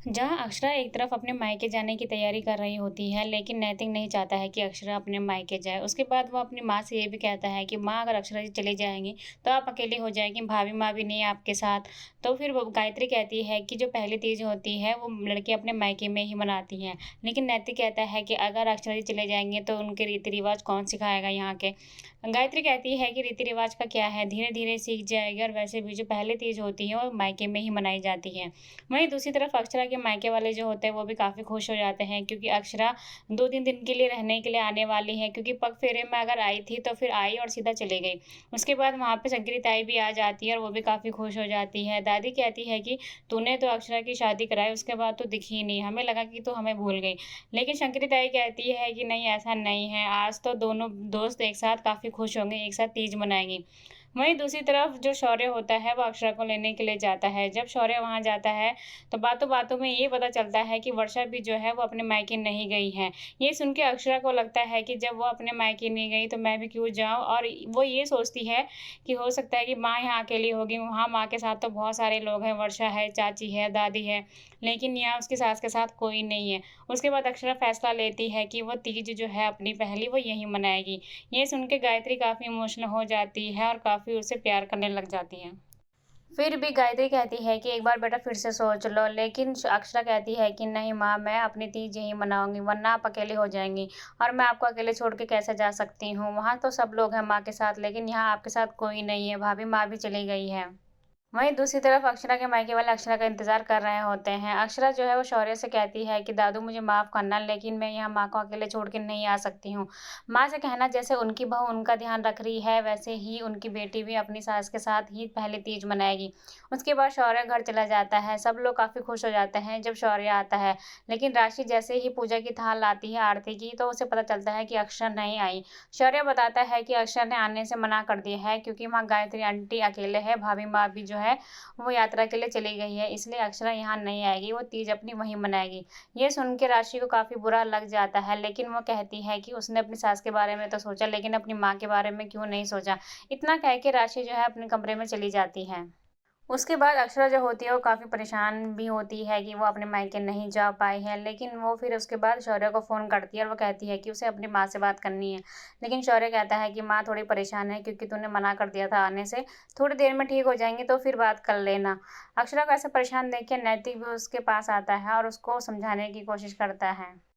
जहाँ अक्षरा एक तरफ अपने मायके जाने की तैयारी कर रही होती है, लेकिन नैतिक नहीं चाहता है कि अक्षरा अपने मायके जाए। उसके बाद वो अपनी माँ से ये भी कहता है कि माँ, अगर अक्षरा जी चली जाएँगी, तो आप अकेली हो जाएँगी, भाभी माँ भी नहीं है आपके साथ। तो फिर वो गायत्री कहती है कि जो पहली तीज होती है, वो लड़की अपने मायके में ही मनाती हैं। लेकिन नैतिक कहता है कि अगर अक्षरा जी चले जाएँगे, तो उनके रीति-रिवाज कौन सिखाएगा यहाँ के। गायत्री कहती है कि रीति-रिवाज का क्या है, धीरे-धीरे सीख जाएगी, और वैसे भी जो पहली तीज होती है, वो मायके में ही मनाई जाती है। वहीं दूसरी तरफ अक्षरा के मायके वाले जो होते हैं वो भी काफ़ी खुश हो जाते हैं, क्योंकि अक्षरा 2-3 दिन के लिए रहने के लिए आने वाली है, क्योंकि पग फेरे में अगर आई थी तो फिर आई और सीधा चली गई। उसके बाद वहाँ पे शंकरी ताई भी आ जाती है और वो भी काफ़ी खुश हो जाती है। दादी कहती है कि तूने तो अक्षरा की शादी कराई, उसके बाद तो दिखी ही नहीं, हमें लगा कि तू हमें भूल गई। लेकिन शंकरी ताई कहती है कि नहीं, ऐसा नहीं है, आज तो दोनों दोस्त एक साथ काफ़ी खुश होंगे, एक साथ तीज मनाएँगे। वहीं दूसरी तरफ जो शौर्य होता है वो अक्षरा को लेने के लिए जाता है। जब शौर्य वहाँ जाता है तो बातों-बातों में ये पता चलता है कि वर्षा भी जो है वो अपने मायके नहीं गई है। ये सुन के अक्षरा को लगता है कि जब वो अपने मायके नहीं गई तो मैं भी क्यों जाऊँ, और वो ये सोचती है कि हो सकता है कि माँ यहाँ अकेली होगी, वहाँ माँ के साथ तो बहुत सारे लोग हैं, वर्षा है, चाची है, दादी है, लेकिन यहाँ उसकी सास के साथ कोई नहीं है। उसके बाद अक्षरा फैसला लेती है कि वो तीज जो है अपनी पहली वो यहीं मनाएगी। ये सुन के गायत्री काफ़ी इमोशनल हो जाती है और काफ़ी उससे प्यार करने लग जाती है। फिर भी गायत्री कहती है कि एक बार बेटा फिर से सोच लो, लेकिन अक्षरा कहती है कि नहीं माँ, मैं अपनी तीज यहीं मनाऊँगी, वरना आप अकेले हो जाएँगी, और मैं आपको अकेले छोड़ के कैसे जा सकती हूँ? वहाँ तो सब लोग हैं माँ के साथ, लेकिन यहाँ आपके साथ कोई नहीं है, भाभी माँ भी चली गई है। वहीं दूसरी तरफ अक्षरा के मायके वाले अक्षरा का इंतज़ार कर रहे होते हैं। अक्षरा जो है वो शौर्य से कहती है कि दादू मुझे माफ़ करना, लेकिन मैं यहाँ माँ को अकेले छोड़ के नहीं आ सकती हूँ। माँ से कहना जैसे उनकी बहू उनका ध्यान रख रही है, वैसे ही उनकी बेटी भी अपनी सास के साथ ही पहली तीज मनाएगी। उसके बाद शौर्य घर चला जाता है। सब लोग काफ़ी खुश हो जाते हैं जब शौर्य आता है। लेकिन राशि जैसे ही पूजा की थाल लाती है आरती की, तो उसे पता चलता है कि अक्षरा नहीं आई। शौर्य बताता है कि अक्षरा ने आने से मना कर दिया है, क्योंकि वहाँ गायत्री आंटी अकेले है, भाभी माँ भी जो है वो यात्रा के लिए चली गई है, इसलिए अक्षरा यहाँ नहीं आएगी, वो तीज अपनी वहीं मनाएगी। ये सुन के राशि को काफ़ी बुरा लग जाता है, लेकिन वो कहती है कि उसने अपनी सास के बारे में तो सोचा, लेकिन अपनी माँ के बारे में क्यों नहीं सोचा। इतना कह के राशि जो है अपने कमरे में चली जाती है। उसके बाद अक्षरा जो होती है वो काफ़ी परेशान भी होती है कि वो अपने मायके नहीं जा पाई है, लेकिन वो फिर उसके बाद शौर्य को फ़ोन करती है और वो कहती है कि उसे अपनी माँ से बात करनी है। लेकिन शौर्य कहता है कि माँ थोड़ी परेशान है, क्योंकि तूने मना कर दिया था आने से, थोड़ी देर में ठीक हो जाएँगी तो फिर बात कर लेना। अक्षरा को ऐसे परेशान देख के नैतिक भी उसके पास आता है और उसको समझाने की कोशिश करता है।